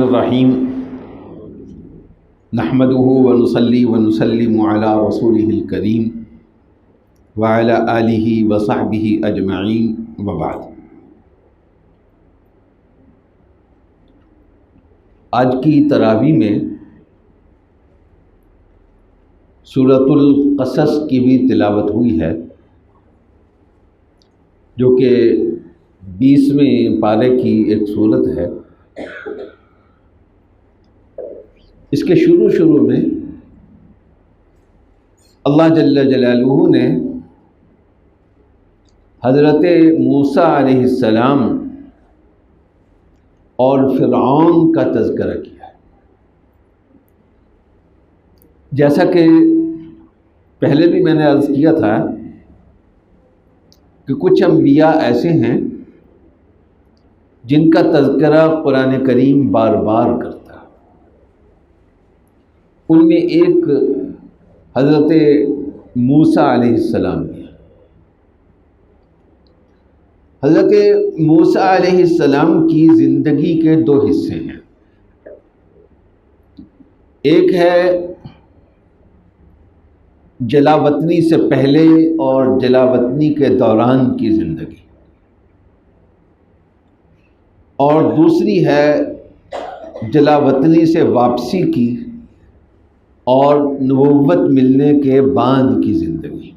الرحیم نحمده ونصلی ونسلم علی رسوله الکریم وعلی آلہ وصحبہ اجمعین وبعد۔ آج کی تراویح میں سورۃ القصص کی بھی تلاوت ہوئی ہے، جو کہ 20ویں پارے کی ایک سورت ہے۔ اس کے شروع میں اللہ جل جلالہ نے حضرت موسیٰ علیہ السلام اور فرعون کا تذکرہ کیا ہے۔ جیسا کہ پہلے بھی میں نے عرض کیا تھا کہ کچھ انبیاء ایسے ہیں جن کا تذکرہ قرآن کریم بار بار کرتا ہے۔ ان میں ایک حضرت موسیٰ علیہ السلام ہے۔ حضرت موسیٰ علیہ السلام کی زندگی کے 2 حصے ہیں۔ ایک ہے جلاوطنی سے پہلے اور جلاوطنی کے دوران کی زندگی، اور دوسری ہے جلاوطنی سے واپسی کی اور نبوت ملنے کے بعد کی زندگی۔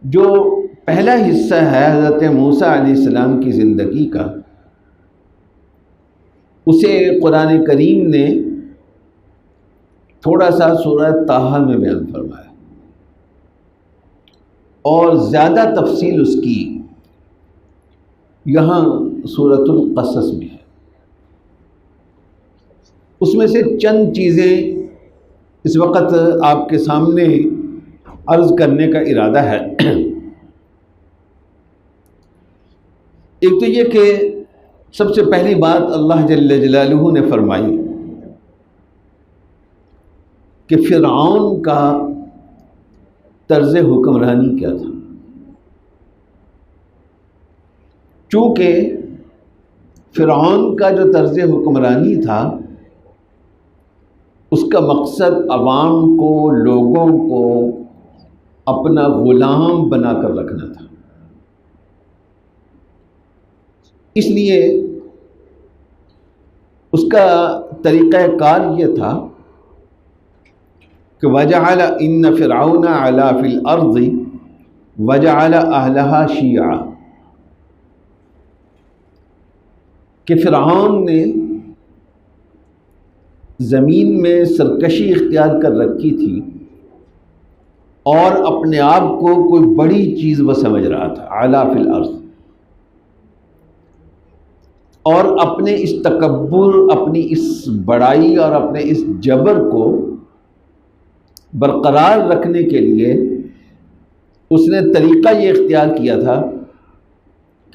جو پہلا حصہ ہے حضرت موسیٰ علیہ السلام کی زندگی کا، اسے قرآن کریم نے تھوڑا سا سورہ طٰہٰ میں بیان فرمایا، اور زیادہ تفصیل اس کی یہاں سورۃ القصص میں ہے۔ اس میں سے چند چیزیں اس وقت آپ کے سامنے عرض کرنے کا ارادہ ہے۔ ایک تو یہ کہ سب سے پہلی بات اللہ جل جلالہ نے فرمائی کہ فرعون کا طرز حکمرانی کیا تھا۔ چونکہ فرعون کا جو طرز حکمرانی تھا، اس کا مقصد عوام کو، لوگوں کو اپنا غلام بنا کر رکھنا تھا۔ اس لیے اس کا طریقہ کار یہ تھا کہ وَجَعَلَ إِنَّ فِرْعَوْنَ عَلَا فِي الْأَرْضِ وَجَعَلَ أَهْلَهَا شِيَعًا، کہ فرعون نے زمین میں سرکشی اختیار کر رکھی تھی اور اپنے آپ کو کوئی بڑی چیز وہ سمجھ رہا تھا، عَلَا فِي الْأَرْضِ، اور اپنے اس تکبر، اپنی اس بڑائی اور اپنے اس جبر کو برقرار رکھنے کے لیے اس نے طریقہ یہ اختیار کیا تھا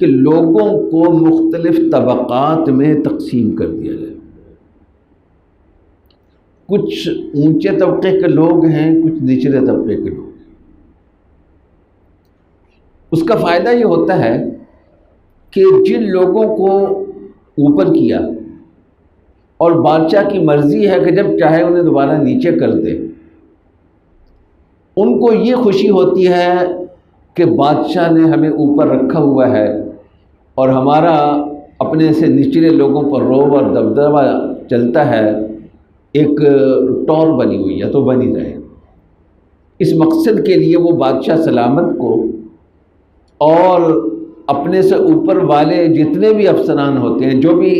کہ لوگوں کو مختلف طبقات میں تقسیم کر دیا جائے۔ کچھ اونچے طبقے کے لوگ ہیں، کچھ نچلے طبقے کے لوگ ہیں۔ اس کا فائدہ یہ ہوتا ہے کہ جن لوگوں کو اوپر کیا، اور بادشاہ کی مرضی ہے کہ جب چاہے انہیں دوبارہ نیچے کر دے، ان کو یہ خوشی ہوتی ہے کہ بادشاہ نے ہمیں اوپر رکھا ہوا ہے اور ہمارا اپنے سے نچلے لوگوں پر رعب اور دبدبہ چلتا ہے، ایک ٹور بنی ہوئی ہے تو بنی رہے۔ اس مقصد کے لیے وہ بادشاہ سلامت کو اور اپنے سے اوپر والے جتنے بھی افسران ہوتے ہیں، جو بھی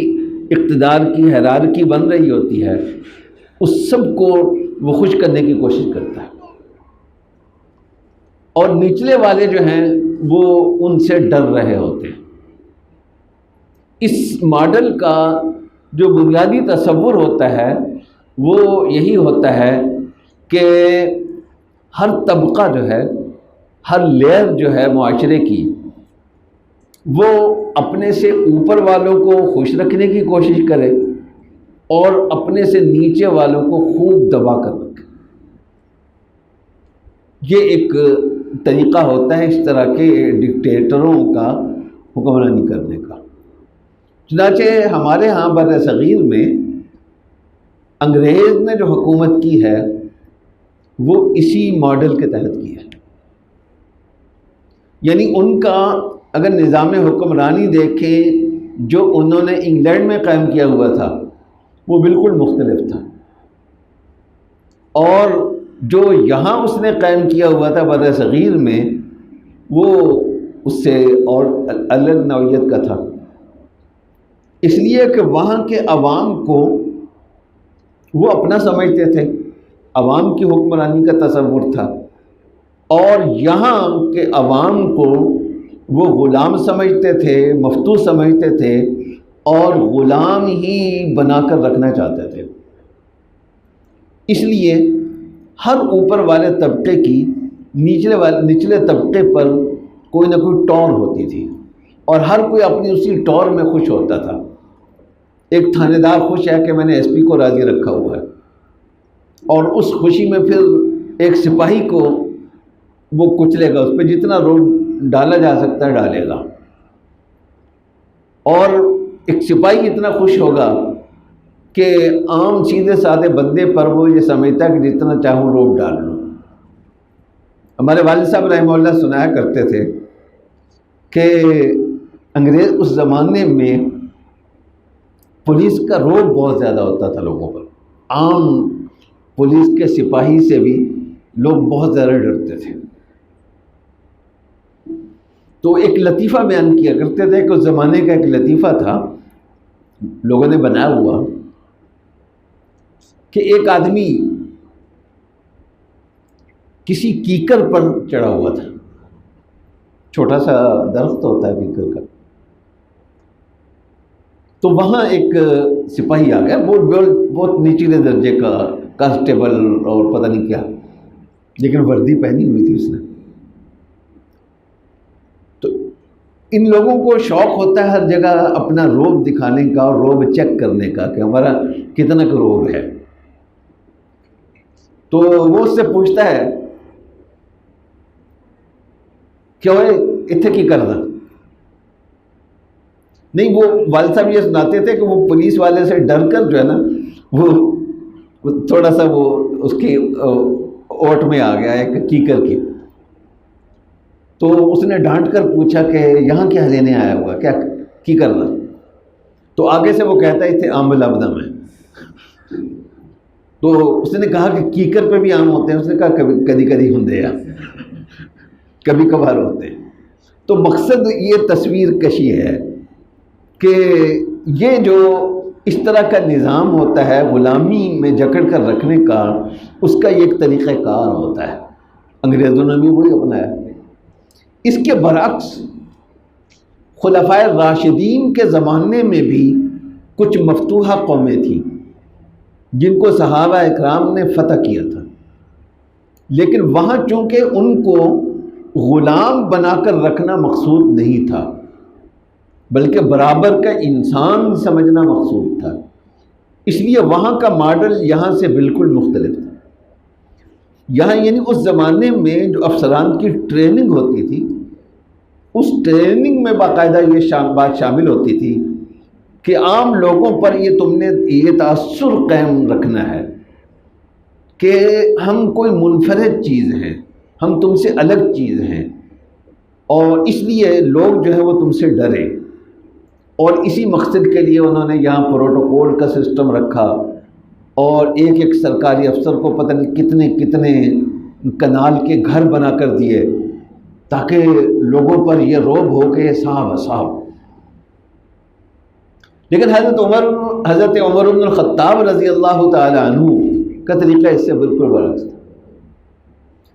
اقتدار کی ہیرارکی بن رہی ہوتی ہے، اس سب کو وہ خوش کرنے کی کوشش کرتا ہے، اور نچلے والے جو ہیں وہ ان سے ڈر رہے ہوتے ہیں۔ اس ماڈل کا جو بنیادی تصور ہوتا ہے وہ یہی ہوتا ہے کہ ہر طبقہ جو ہے، ہر لیئر جو ہے معاشرے کی، وہ اپنے سے اوپر والوں کو خوش رکھنے کی کوشش کرے اور اپنے سے نیچے والوں کو خوب دبا کر رکھے۔ یہ ایک طریقہ ہوتا ہے اس طرح کے ڈکٹیٹروں کا حکمرانی کرنے کا۔ چنانچہ ہمارے ہاں بر صغیر میں انگریز نے جو حکومت کی ہے وہ اسی ماڈل کے تحت کی ہے. یعنی ان کا اگر نظام حکمرانی دیکھیں جو انہوں نے انگلینڈ میں قائم کیا ہوا تھا وہ بالکل مختلف تھا، اور جو یہاں اس نے قائم کیا ہوا تھا بر صغیر میں وہ اس سے اور الگ نوعیت کا تھا. اس لیے کہ وہاں کے عوام کو وہ اپنا سمجھتے تھے، عوام کی حکمرانی کا تصور تھا، اور یہاں کے عوام کو وہ غلام سمجھتے تھے، مفتو سمجھتے تھے، اور غلام ہی بنا کر رکھنا چاہتے تھے. اس لیے ہر اوپر والے طبقے کی نچلے طبقے پر کوئی نہ کوئی ٹور ہوتی تھی، اور ہر کوئی اپنی اسی ٹور میں خوش ہوتا تھا. ایک تھانے دار خوش ہے کہ میں نے ایس پی کو راضی رکھا ہوا ہے، اور اس خوشی میں پھر ایک سپاہی کو وہ کچلے گا، اس پہ جتنا روڈ ڈالا جا سکتا ہے ڈالے گا، اور ایک سپاہی اتنا خوش ہوگا کہ عام سیدھے سادے بندے پر وہ یہ سمجھتا ہے کہ جتنا چاہوں روڈ ڈال لوں. ہمارے والد صاحب رحمہ اللہ سنایا کرتے تھے کہ انگریز اس زمانے میں پولیس کا روب بہت زیادہ ہوتا تھا لوگوں پر، عام پولیس کے سپاہی سے بھی لوگ بہت زیادہ ڈرتے تھے. تو ایک لطیفہ بیان کیا کرتے تھے کہ اس زمانے کا ایک لطیفہ تھا لوگوں نے بنایا ہوا کہ ایک آدمی کسی کیکر پر چڑھا ہوا تھا، چھوٹا سا درخت ہوتا ہے کیکر کا. تو وہاں ایک سپاہی آ گیا، بہت نچلے درجے کا کانسٹیبل اور پتہ نہیں کیا، لیکن وردی پہنی ہوئی تھی اس نے. تو ان لوگوں کو شوق ہوتا ہے ہر جگہ اپنا روب دکھانے کا اور روب چیک کرنے کا کہ ہمارا کتنا کا روب ہے. تو وہ اس سے پوچھتا ہے کہ اوے اتنے کی کرنا. نہیں، وہ والد صاحب یہ سناتے تھے کہ وہ پولیس والے سے ڈر کر جو ہے نا وہ تھوڑا سا وہ اس کی اوٹ میں آ گیا ایک کیکر کی. تو اس نے ڈانٹ کر پوچھا کہ یہاں کیا لینے آیا ہوا، کیا کی کرنا. تو آگے سے وہ کہتا ہے تھے آم لبدہ میں. تو اس نے کہا کہ کیکر پہ بھی آم ہوتے ہیں. اس نے کہا کبھی کبھی ہندے کبھی کبھار ہوتے ہیں. تو مقصد یہ تصویر کشی ہے کہ یہ جو اس طرح کا نظام ہوتا ہے غلامی میں جکڑ کر رکھنے کا، اس کا یہ ایک طریقہ کار ہوتا ہے. انگریزوں نے بھی وہی اپنایا. اس کے برعکس خلفائے راشدین کے زمانے میں بھی کچھ مفتوحہ قومیں تھیں جن کو صحابہ اکرام نے فتح کیا تھا، لیکن وہاں چونکہ ان کو غلام بنا کر رکھنا مقصود نہیں تھا بلکہ برابر کا انسان سمجھنا مقصود تھا. اس لیے وہاں کا ماڈل یہاں سے بالکل مختلف تھا. یہاں یعنی اس زمانے میں جو افسران کی ٹریننگ ہوتی تھی، اس ٹریننگ میں باقاعدہ یہ بات شامل ہوتی تھی کہ عام لوگوں پر یہ تم نے یہ تاثر قائم رکھنا ہے کہ ہم کوئی منفرد چیز ہیں، ہم تم سے الگ چیز ہیں، اور اس لیے لوگ جو ہے وہ تم سے ڈرے. اور اسی مقصد کے لیے انہوں نے یہاں پروٹوکول کا سسٹم رکھا، اور ایک ایک سرکاری افسر کو پتہ نہیں کتنے کتنے کنال کے گھر بنا کر دیے تاکہ لوگوں پر یہ روب ہو کہ صاحب صاحب. لیکن حضرت عمر بن الخطاب رضی اللہ تعالی عنہ کا طریقہ اس سے بالکل برعکس تھا.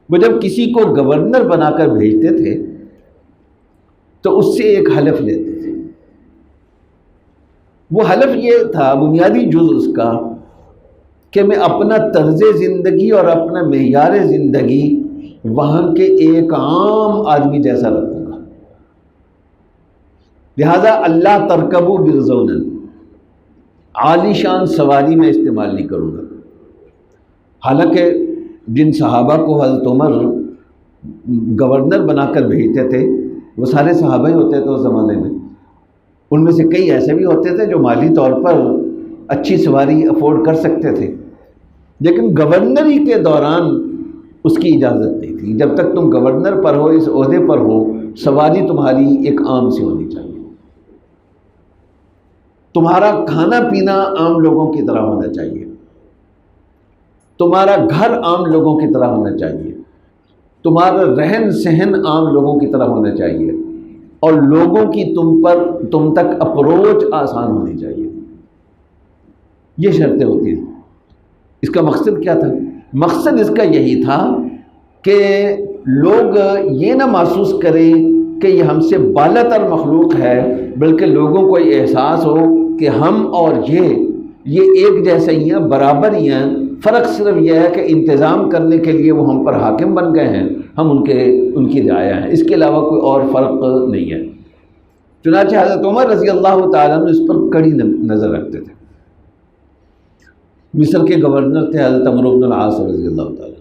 وہ جب کسی کو گورنر بنا کر بھیجتے تھے تو اس سے ایک حلف لیتے تھے. وہ حلف یہ تھا، بنیادی جز اس کا، کہ میں اپنا طرز زندگی اور اپنا معیار زندگی وہاں کے ایک عام آدمی جیسا رکھوں گا، لہذا اللہ ترکبو برزونن، عالی شان سواری میں استعمال نہیں کروں گا. حالانکہ جن صحابہ کو حضرت عمر گورنر بنا کر بھیجتے تھے وہ سارے صحابہ ہی ہوتے تھے اس زمانے میں. ان میں سے کئی ایسے بھی ہوتے تھے جو مالی طور پر اچھی سواری افورڈ کر سکتے تھے، لیکن گورنری کے دوران اس کی اجازت نہیں تھی۔ جب تک تم گورنر پر ہو، اس عہدے پر ہو، سواری تمہاری ایک عام سی ہونی چاہیے، تمہارا کھانا پینا عام لوگوں کی طرح ہونا چاہیے، تمہارا گھر عام لوگوں کی طرح ہونا چاہیے، تمہارا رہن سہن عام لوگوں کی طرح ہونا چاہیے، اور لوگوں کی تم تک اپروچ آسان ہونی چاہیے۔ یہ شرطیں ہوتی ہیں۔ اس کا مقصد کیا تھا؟ مقصد اس کا یہی تھا کہ لوگ یہ نہ محسوس کریں کہ یہ ہم سے بالا تر مخلوق ہے، بلکہ لوگوں کو یہ احساس ہو کہ ہم اور یہ ایک جیسے ہی ہیں، برابر ہی ہیں، فرق صرف یہ ہے کہ انتظام کرنے کے لیے وہ ہم پر حاکم بن گئے ہیں، ہم ان کی رعایا ہیں، اس کے علاوہ کوئی اور فرق نہیں ہے۔ چنانچہ حضرت عمر رضی اللہ تعالیٰ عنہ اس پر کڑی نظر رکھتے تھے۔ مصر کے گورنر تھے حضرت عمرو بن العاص رضی اللہ تعالیٰ،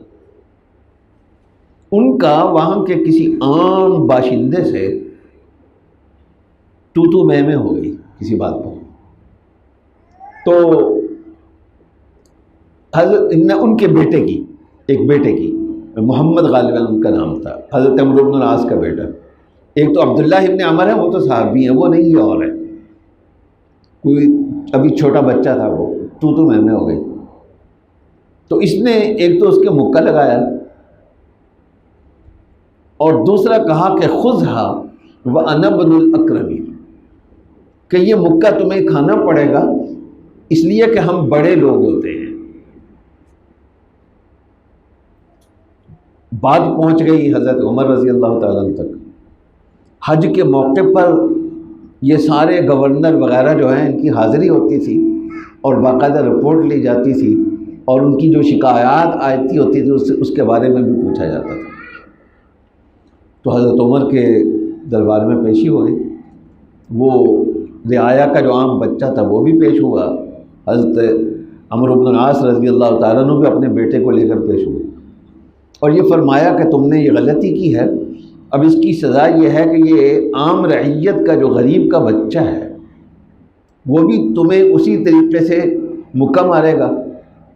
ان کا وہاں کے کسی عام باشندے سے تو میں ہو گئی کسی بات پر، تو حضرت ان کے ایک بیٹے کی محمد غالباً ان کا نام تھا، حضرت عمرو بن العاص کا بیٹا، ایک تو عبداللہ ابن عمر ہے، وہ تو صحابی ہیں، وہ نہیں، یہ اور ہے، کوئی ابھی چھوٹا بچہ تھا، وہ تو میں ہو گئی۔ تو اس نے ایک تو اس کے مکہ لگایا اور دوسرا کہا کہ خذھا وأنا ابن الاکرمین، کہ یہ مکہ تمہیں کھانا پڑے گا اس لیے کہ ہم بڑے لوگ ہوتے ہیں۔ بات پہنچ گئی حضرت عمر رضی اللہ تعالیٰ عنہ تک۔ حج کے موقع پر یہ سارے گورنر وغیرہ جو ہیں ان کی حاضری ہوتی تھی اور باقاعدہ رپورٹ لی جاتی تھی، اور ان کی جو شکایات آتی ہوتی تھی اس کے بارے میں بھی پوچھا جاتا تھا۔ تو حضرت عمر کے دربار میں پیشی ہو گئی، وہ رعایا کا جو عام بچہ تھا وہ بھی پیش ہوا، حضرت عمرو بن العاص رضی اللہ تعالیٰ عنہ بھی اپنے بیٹے کو لے کر پیش ہوئے، اور یہ فرمایا کہ تم نے یہ غلطی کی ہے، اب اس کی سزا یہ ہے کہ یہ عام رعیت کا جو غریب کا بچہ ہے وہ بھی تمہیں اسی طریقے سے مکہ مارے گا،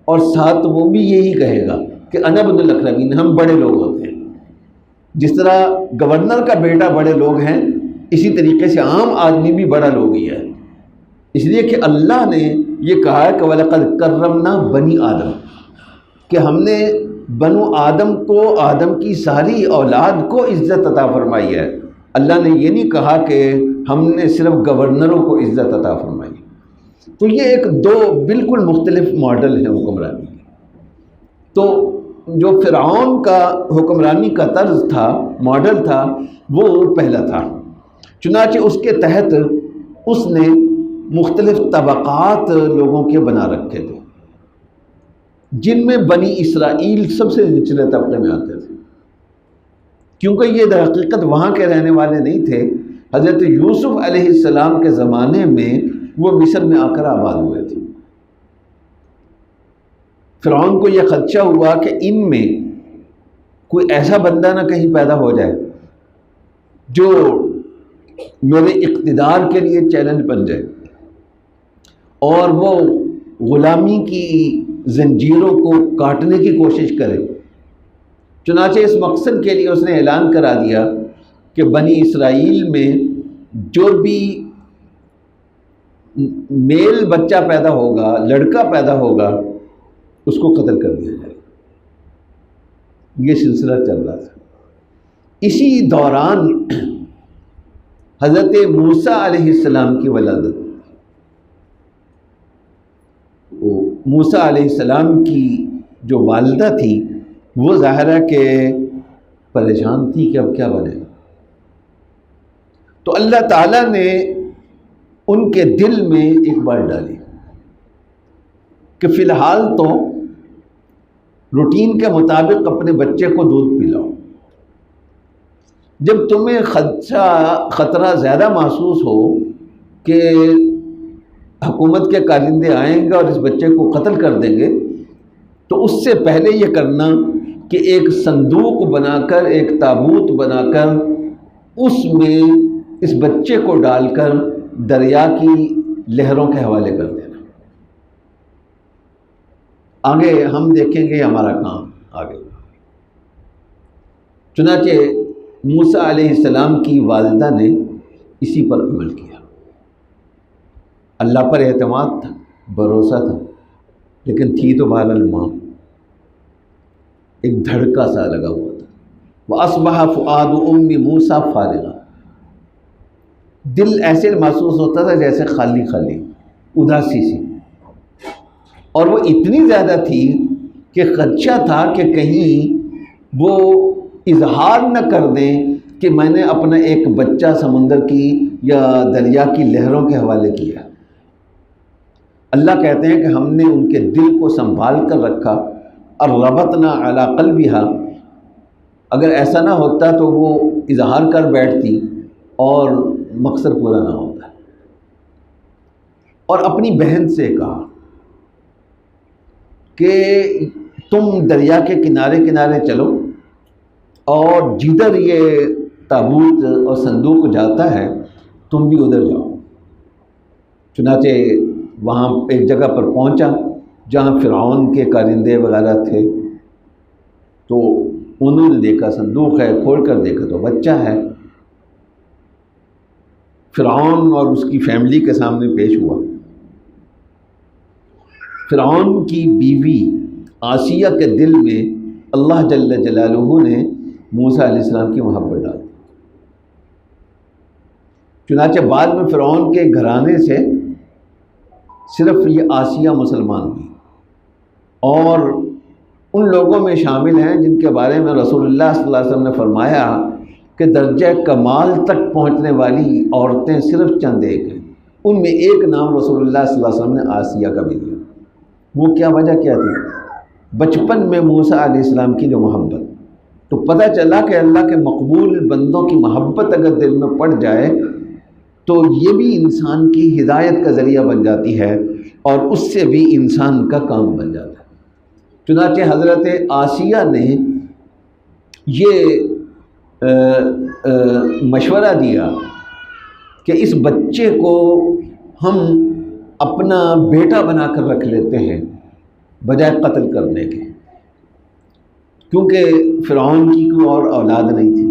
اور ساتھ وہ بھی یہی کہے گا کہ انا ابن الاکرمین، ہم بڑے لوگ ہوتے ہیں۔ جس طرح گورنر کا بیٹا بڑے لوگ ہیں، اسی طریقے سے عام آدمی بھی بڑا لوگ ہی ہے، اس لیے کہ اللہ نے یہ کہا ہے کہ وَلَقَدْ كَرَّمْنَا بَنِي آدم، کہ ہم نے بنو آدم کو، آدم کی ساری اولاد کو عزت عطا فرمائی ہے۔ اللہ نے یہ نہیں کہا کہ ہم نے صرف گورنروں کو عزت عطا فرمائی۔ تو یہ دو بالکل مختلف ماڈل ہیں حکمرانی کے۔ تو جو فرعون کا حکمرانی کا طرز تھا، ماڈل تھا، وہ پہلا تھا، چنانچہ اس کے تحت اس نے مختلف طبقات لوگوں کے بنا رکھے تھے، جن میں بنی اسرائیل سب سے نچلے طبقے میں آتے تھے، کیونکہ یہ در حقیقت وہاں کے رہنے والے نہیں تھے۔ حضرت یوسف علیہ السلام کے زمانے میں وہ مصر میں آ کر آباد ہوئے تھے۔ فرعون کو یہ خدشہ ہوا کہ ان میں کوئی ایسا بندہ نہ کہیں پیدا ہو جائے جو میرے اقتدار کے لیے چیلنج بن جائے، اور وہ غلامی کی زنجیروں کو کاٹنے کی کوشش کرے۔ چنانچہ اس مقصد کے لیے اس نے اعلان کرا دیا کہ بنی اسرائیل میں جو بھی میل بچہ پیدا ہوگا، لڑکا پیدا ہوگا، اس کو قتل کر دیا جائے۔ یہ سلسلہ چل رہا تھا۔ اسی دوران حضرت موسیٰ علیہ السلام کی ولادت، موسیٰ علیہ السلام کی جو والدہ تھی وہ ظاہر ہے کہ پریشان تھی کہ اب کیا بنے۔ تو اللہ تعالیٰ نے ان کے دل میں ایک بات ڈالی کہ فی الحال تو روٹین کے مطابق اپنے بچے کو دودھ پلاؤ، جب تمہیں خطرہ زیادہ محسوس ہو کہ حکومت کے کارندے آئیں گے اور اس بچے کو قتل کر دیں گے، تو اس سے پہلے یہ کرنا کہ ایک صندوق بنا کر، ایک تابوت بنا کر، اس میں اس بچے کو ڈال کر دریا کی لہروں کے حوالے کر دینا۔ آگے ہم دیکھیں گے ہمارا کام آگے۔ چنانچہ موسیٰ علیہ السلام کی والدہ نے اسی پر عمل کیا، اللہ پر اعتماد تھا، بھروسہ تھا، لیکن تھی تو بہرحال ماں، ایک دھڑکا سا لگا ہوا تھا۔ وَأَصْبَحَ فُؤَادُ أُمِّ مُوسَىٰ فَارِغًا، دل ایسے محسوس ہوتا تھا جیسے خالی خالی، اداسی سی، اور وہ اتنی زیادہ تھی کہ خدشہ تھا کہ کہیں وہ اظہار نہ کر دیں کہ میں نے اپنا ایک بچہ سمندر کی یا دریا کی لہروں کے حوالے کیا۔ اللہ کہتے ہیں کہ ہم نے ان کے دل کو سنبھال کر رکھا، اور ربطنا علی قلبہا، اگر ایسا نہ ہوتا تو وہ اظہار کر بیٹھتی اور مقصد پورا نہ ہوتا۔ اور اپنی بہن سے کہا کہ تم دریا کے کنارے کنارے چلو، اور جدھر یہ تابوت اور صندوق جاتا ہے تم بھی ادھر جاؤ۔ چنانچہ وہاں ایک جگہ پر پہنچا جہاں فرعون کے کارندے وغیرہ تھے، تو انہوں نے دیکھا صندوق ہے، کھول کر دیکھا تو بچہ ہے۔ فرعون اور اس کی فیملی کے سامنے پیش ہوا۔ فرعون کی بیوی آسیہ کے دل میں اللہ جل جلالہ نے موسیٰ علیہ السلام کی محبت ڈال دی۔ چنانچہ بعد میں فرعون کے گھرانے سے صرف یہ آسیہ مسلمان ہوئی، اور ان لوگوں میں شامل ہیں جن کے بارے میں رسول اللہ صلی اللہ علیہ وسلم نے فرمایا کہ درجہ کمال تک پہنچنے والی عورتیں صرف چند ایک ہیں، ان میں ایک نام رسول اللہ صلی اللہ علیہ وسلم نے آسیہ کا بھی دیا۔ وہ کیا وجہ کیا تھی؟ بچپن میں موسیٰ علیہ السلام کی جو محبت، تو پتہ چلا کہ اللہ کے مقبول بندوں کی محبت اگر دل میں پڑ جائے تو یہ بھی انسان کی ہدایت کا ذریعہ بن جاتی ہے، اور اس سے بھی انسان کا کام بن جاتا ہے۔ چنانچہ حضرت آسیہ نے یہ مشورہ دیا کہ اس بچے کو ہم اپنا بیٹا بنا کر رکھ لیتے ہیں بجائے قتل کرنے کے، کیونکہ فرعون کی کوئی اور اولاد نہیں تھی۔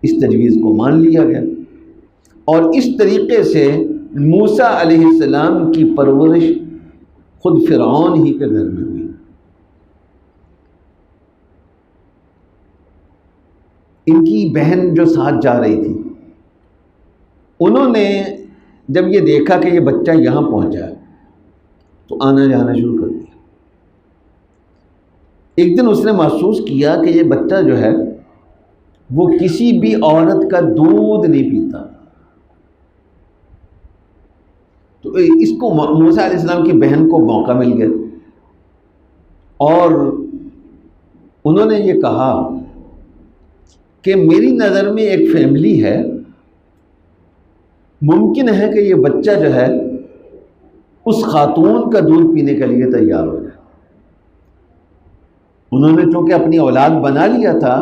اس تجویز کو مان لیا گیا، اور اس طریقے سے موسیٰ علیہ السلام کی پرورش خود فرعون ہی کے گھر میں ہوئی۔ ان کی بہن جو ساتھ جا رہی تھی، انہوں نے جب یہ دیکھا کہ یہ بچہ یہاں پہنچا ہے تو آنا جانا شروع کر دیا۔ ایک دن اس نے محسوس کیا کہ یہ بچہ جو ہے وہ کسی بھی عورت کا دودھ نہیں پیتا، تو اس کو موسیٰ علیہ السلام کی بہن کو موقع مل گیا، اور انہوں نے یہ کہا کہ میری نظر میں ایک فیملی ہے، ممکن ہے کہ یہ بچہ جو ہے اس خاتون کا دودھ پینے کے لیے تیار ہو جائے۔ انہوں نے چونکہ اپنی اولاد بنا لیا تھا،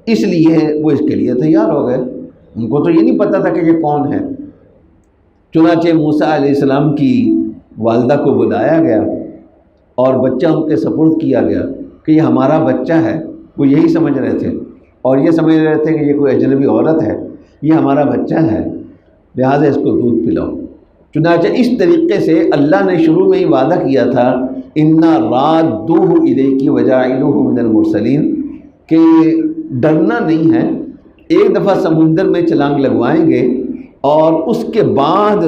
اس لیے وہ اس کے لیے تیار ہو گئے۔ ان کو تو یہ نہیں پتہ تھا کہ یہ کون ہے۔ چنانچہ موسیٰ علیہ السلام کی والدہ کو بلایا گیا اور بچہ ان کے سپرد کیا گیا کہ یہ ہمارا بچہ ہے۔ وہ یہی سمجھ رہے تھے، اور یہ سمجھ رہے تھے کہ یہ کوئی اجنبی عورت ہے، یہ ہمارا بچہ ہے، لہٰذا اس کو دودھ پلاؤ۔ چنانچہ اس طریقے سے اللہ نے شروع میں ہی وعدہ کیا تھا اِنَّا رَادُّوهُ إِلَيْكِ وَجَاعِلُوهُ مِنَ الْمُرْسَلِينَ، کہ ڈرنا نہیں ہے، ایک دفعہ سمندر میں چھلانگ لگوائیں گے اور اس کے بعد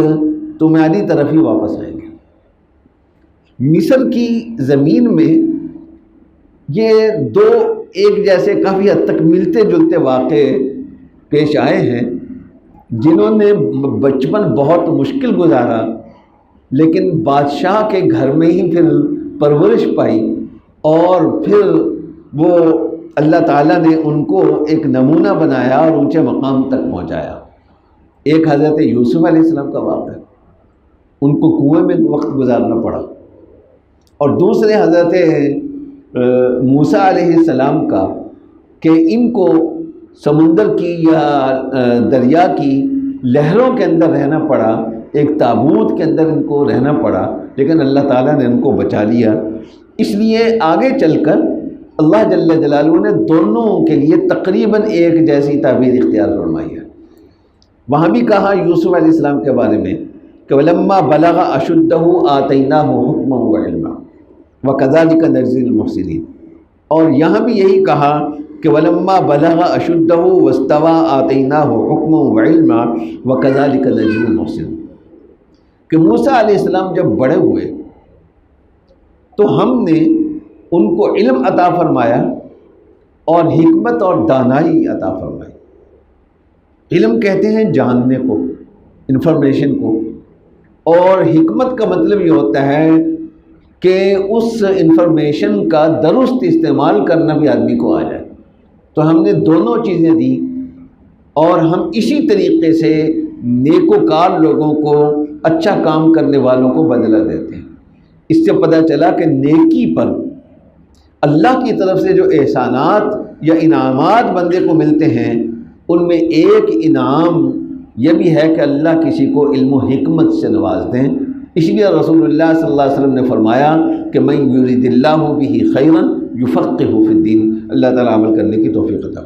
تمہاری طرف ہی واپس آئیں گے۔ مصر کی زمین میں یہ دو ایک جیسے کافی حد تک ملتے جلتے واقعے پیش آئے ہیں، جنہوں نے بچپن بہت مشکل گزارا، لیکن بادشاہ کے گھر میں ہی پھر پرورش پائی، اور پھر وہ اللہ تعالیٰ نے ان کو ایک نمونہ بنایا اور اونچے مقام تک پہنچایا۔ ایک حضرت یوسف علیہ السلام کا واقعہ، ان کو کنویں میں وقت گزارنا پڑا، اور دوسرے حضرت موسیٰ علیہ السلام کا کہ ان کو سمندر کی یا دریا کی لہروں کے اندر رہنا پڑا، ایک تابوت کے اندر ان کو رہنا پڑا، لیکن اللہ تعالیٰ نے ان کو بچا لیا۔ اس لیے آگے چل کر اللہ جل جلالہ نے دونوں کے لیے تقریباً ایک جیسی تعبیر اختیار فرمائی ہے۔ وہاں بھی کہا یوسف علیہ السلام کے بارے میں کہ وَلَمَّا بَلَغَ أَشُدَّهُ آتَيْنَاهُ حُكْمًا وَعِلْمًا وَكَذَلِكَ نَجْزِي الْمُحْسِنِينَ، اور یہاں بھی یہی کہا کہ وَلَمَّا بَلَغَ أَشُدَّهُ وَاسْتَوَىٰ آتَيْنَاهُ حُكْمًا وَعِلْمًا وَكَذَلِكَ نَجْزِي الْمُحْسِنِينَ، کہ موسیٰ علیہ السلام جب بڑے ہوئے تو ہم نے ان کو علم عطا فرمایا اور حکمت اور دانائی عطا فرمائی۔ علم کہتے ہیں جاننے کو، انفارمیشن کو، اور حکمت کا مطلب یہ ہوتا ہے کہ اس انفارمیشن کا درست استعمال کرنا بھی آدمی کو آ جائے۔ تو ہم نے دونوں چیزیں دی، اور ہم اسی طریقے سے نیکوکار لوگوں کو، اچھا کام کرنے والوں کو بدلہ دیتے ہیں۔ اس سے پتہ چلا کہ نیکی پر اللہ کی طرف سے جو احسانات یا انعامات بندے کو ملتے ہیں، ان میں ایک انعام یہ بھی ہے کہ اللہ کسی کو علم و حکمت سے نواز دیں۔ اس لیے رسول اللہ صلی اللہ علیہ وسلم نے فرمایا کہ من یرید اللہ بہ خیرا یفقہہ فی الدین، اللہ تعالیٰ عمل کرنے کی توفیق عطا